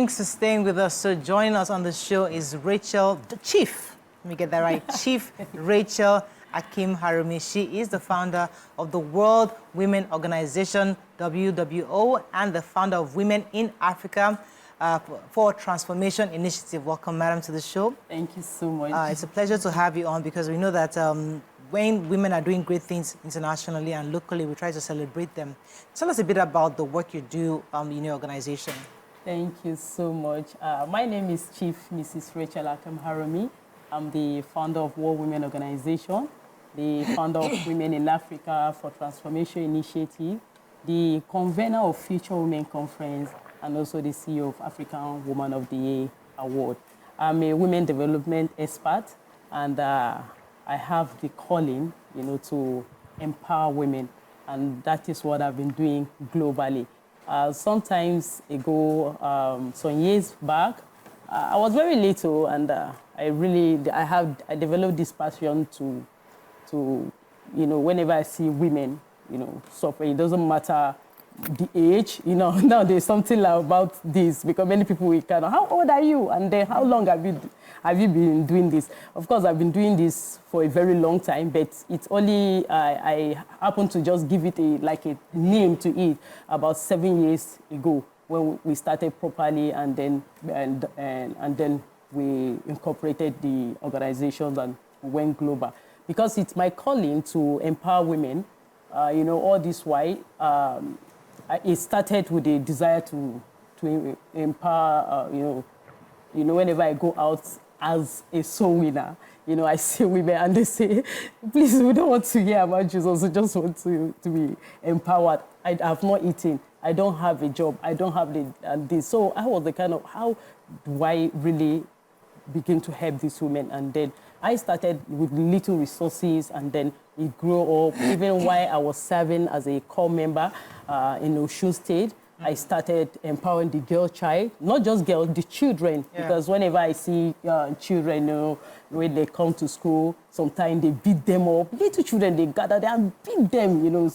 Thanks for staying with us. So joining us on the show is Rachel, the Chief. Let me get that right. Chief Rachel Akem-Harum. She is the founder of the World Women Organization, WWO, and the founder of Women in Africa for Transformation Initiative. Welcome, madam, to the show. Thank you so much. It's a pleasure to have you on because we know that when women are doing great things internationally and locally, we try to celebrate them. Tell us a bit about the work you do in your organization. Thank you so much. My name is Chief Mrs. Rachel Akem-Harum. I'm the founder of World Women Organization, the founder of Women in Africa for Transformation Initiative, the convener of Future Women Conference, and also the CEO of African Woman of the Year Award. I'm a women development expert, and I have the calling, to empower women, and that is what I've been doing globally. Sometimes ago, some years back, I was very little, and I developed this passion to whenever I see women, suffer, it doesn't matter the age, now there's something about this because many people will kind of, how old are you? And then how long have you been doing this? Of course, I've been doing this for a very long time, but it's only, I happened to just give it a name to it about 7 years ago when we started properly and then we incorporated the organization and went global. Because it's my calling to empower women, all this while, it started with a desire to empower, whenever I go out as a soul winner, I see women and they say, please, we don't want to hear about Jesus, we just want to be empowered. I have not eaten, I don't have a job, I don't have this. So I was the kind of, how do I really begin to help these women? And then I started with little resources, and then it grew up. Even while I was serving as a core member in Osun State, I started empowering the girl child, not just girls, the children. Yeah. Because whenever I see children, when they come to school, sometimes they beat them up. Little children, they gather there and beat them,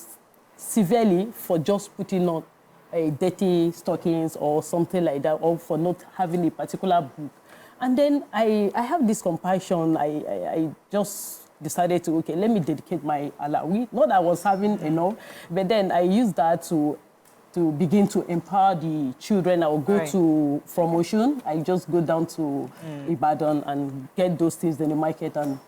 severely for just putting on dirty stockings or something like that, or for not having a particular book. And then I have this compassion. I just decided to, okay, let me dedicate my alawi. Not that I was having enough, but then I used that to begin to empower the children. I will go to promotion. I just go down to Ibadan and get those things in the market, and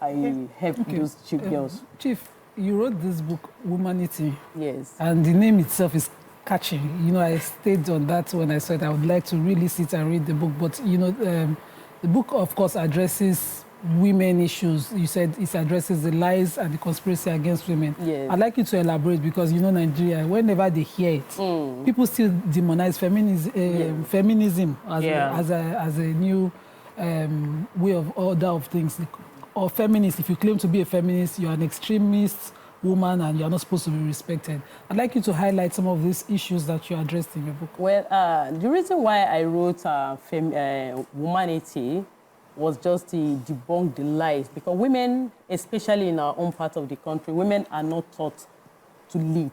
I help those cheap girls. Chief, you wrote this book, Womanity. Yes. And the name itself is catching. I stayed on that when I said I would like to really sit and read the book. But, the book, of course, addresses women issues. You said it addresses the lies and the conspiracy against women. Yes. I'd like you to elaborate because, Nigeria, whenever they hear it, people still demonize feminism as a new way of order of things. Or feminist, if you claim to be a feminist, you're an extremist woman and you're not supposed to be respected. I'd like you to highlight some of these issues that you addressed in your book. Well, the reason why I wrote Womanity was just to debunk the lies, because women, especially in our own part of the country, women are not taught to lead.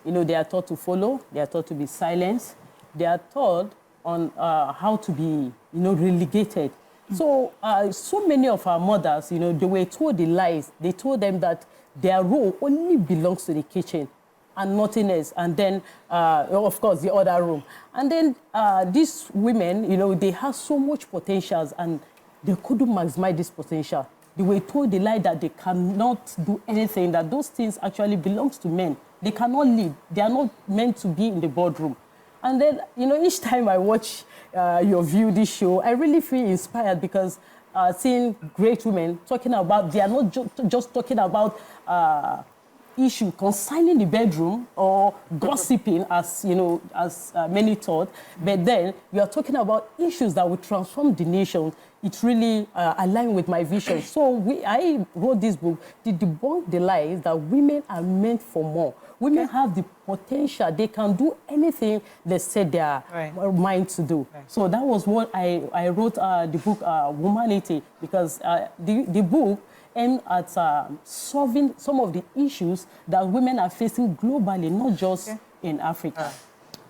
They are taught to follow, they are taught to be silent, they are taught on how to be, relegated. So, so many of our mothers, they were told the lies. They told them that their role only belongs to the kitchen and nothing else. And then, of course, the other room. And then these women, they have so much potential and they couldn't maximize this potential. They were told the lie that they cannot do anything, that those things actually belongs to men. They cannot lead. They are not meant to be in the boardroom. And then, each time I watch this show, I really feel inspired because seeing great women talking about, they are not just talking about issue concerning the bedroom or gossiping, as many thought, but then you are talking about issues that will transform the nation. It really aligned with my vision. So I wrote this book to debunk the lies that women are meant for more. Women have the potential. They can do anything they set their mind to do. Right. So that was what I wrote the book, Womanity, because the book aimed at solving some of the issues that women are facing globally, not just in Africa.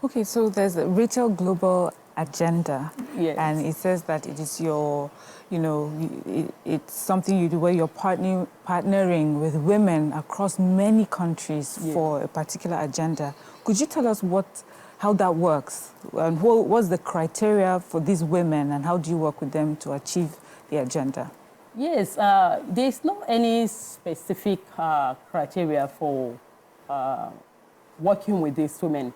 Okay, so there's Rachel Global agenda. Yes. And it says that it is your, it's something you do where you're partnering with women across many countries for a particular agenda. Could you tell us how that works? And what's the criteria for these women, and how do you work with them to achieve the agenda? Yes, there's not any specific criteria for working with these women.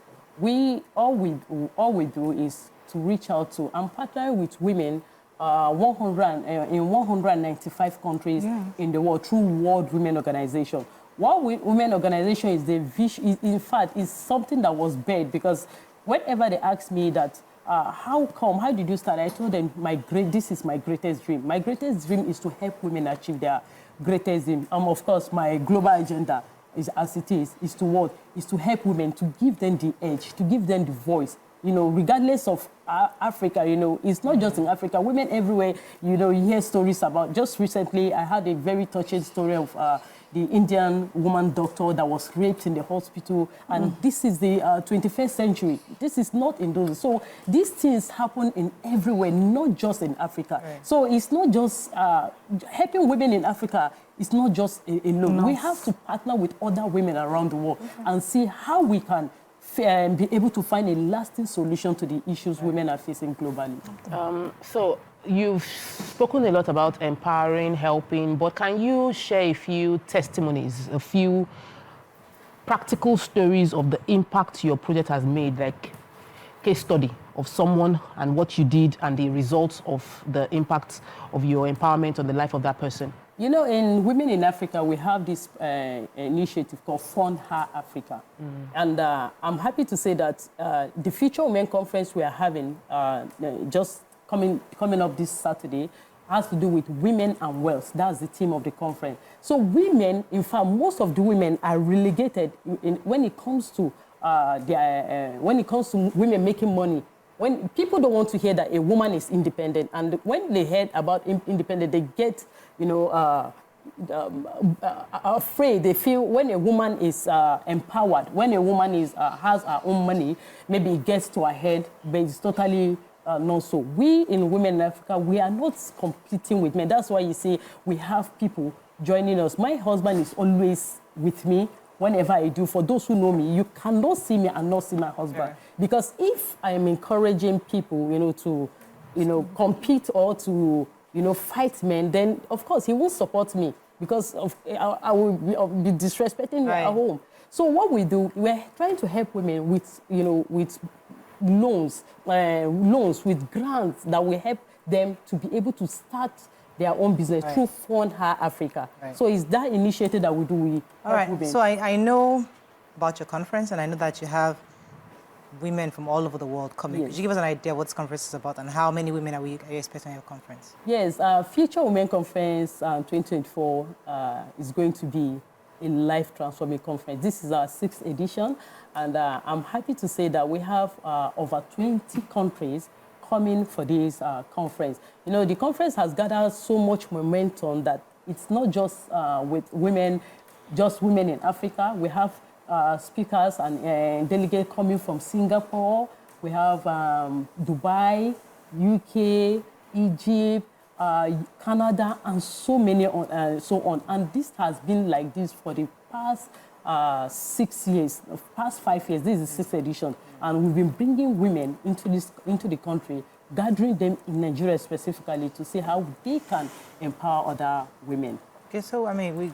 All we do is to reach out to and partner with women in 195 countries in the world through World Women Organization. World Women Organization in fact, is something that was birthed because whenever they ask me that, how did you start? I told them, this is my greatest dream. My greatest dream is to help women achieve their greatest dream. Of course, my global agenda is to what? Is to help women, to give them the edge, to give them the voice. Regardless of Africa, it's not just in Africa. Women everywhere, you hear stories about. Just recently, I had a very touching story of the Indian woman doctor that was raped in the hospital. And this is the 21st century. This is not in those. So these things happen in everywhere, not just in Africa. Right. So it's not just helping women in Africa. It's not just alone. We have to partner with other women around the world and see how we can be able to find a lasting solution to the issues women are facing globally. So you've spoken a lot about empowering, helping, but can you share a few testimonies, a few practical stories of the impact your project has made, like case study of someone and what you did and the results of the impact of your empowerment on the life of that person? In Women in Africa, we have this initiative called Fund Her Africa. And I'm happy to say that the Future Women Conference we are having just coming up this Saturday has to do with women and wealth. That's the theme of the conference. So women, in fact, most of the women are relegated when it comes to women making money. When people don't want to hear that a woman is independent, and when they hear about independent, they get, afraid. They feel when a woman is empowered, when a woman has her own money, maybe it gets to her head, but it's totally not so. We in Women in Africa, we are not competing with men. That's why you see we have people joining us. My husband is always with me. Whenever I do, for those who know me, you cannot see me and not see my husband. Because if I am encouraging people, to, compete or to, fight men, then of course he will support me because I will be disrespecting at home. So what we do, we're trying to help women with, with loans, with grants that will help them to be able to start their own business through Fund Her Africa. So it's that initiative that we do with women. So I know about your conference, and I know that you have women from all over the world coming. Could you give us an idea what this conference is about and how many women are you expecting at your conference? Yes, Future Women Conference 2024 is going to be a life-transforming conference. This is our 6th edition, and I'm happy to say that we have over 20 countries coming for this conference. The conference has gathered so much momentum that it's not just with women, just women in Africa. We have speakers and delegates coming from Singapore. We have Dubai, UK, Egypt, Canada, and so many so on. And this has been like this for the past 6 years, past 5 years. This is the 6th edition. And we've been bringing women into the country, gathering them in Nigeria specifically to see how they can empower other women. Okay, so I mean, we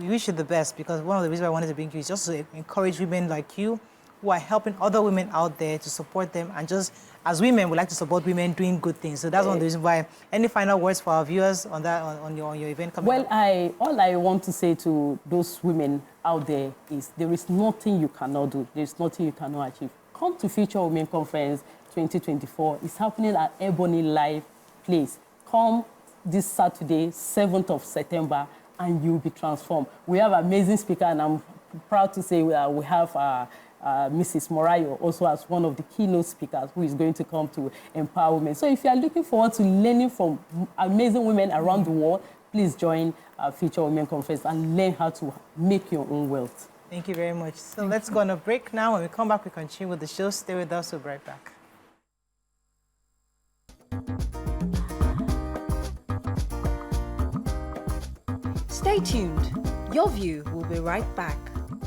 wish you the best, because one of the reasons I wanted to bring you is just to encourage women like you who are helping other women out there, to support them, and just as women, we like to support women doing good things. So that's one of the reasons why. Any final words for our viewers on that on your event coming up? All I want to say to those women out there is there is nothing you cannot do. There is nothing you cannot achieve. Come to Future Women Conference 2024. It's happening at Ebony Live Place. Come this Saturday, 7th of September, and you'll be transformed. We have amazing speaker, and I'm proud to say we have Mrs. Morayo also as one of the keynote speakers who is going to come to empower women. So if you are looking forward to learning from amazing women around the world, please join Future Women Conference and learn how to make your own wealth. Thank you very much. So let's go on a break now. When we come back, we continue with the show. Stay with us. We'll be right back. Stay tuned. Your View will be right back.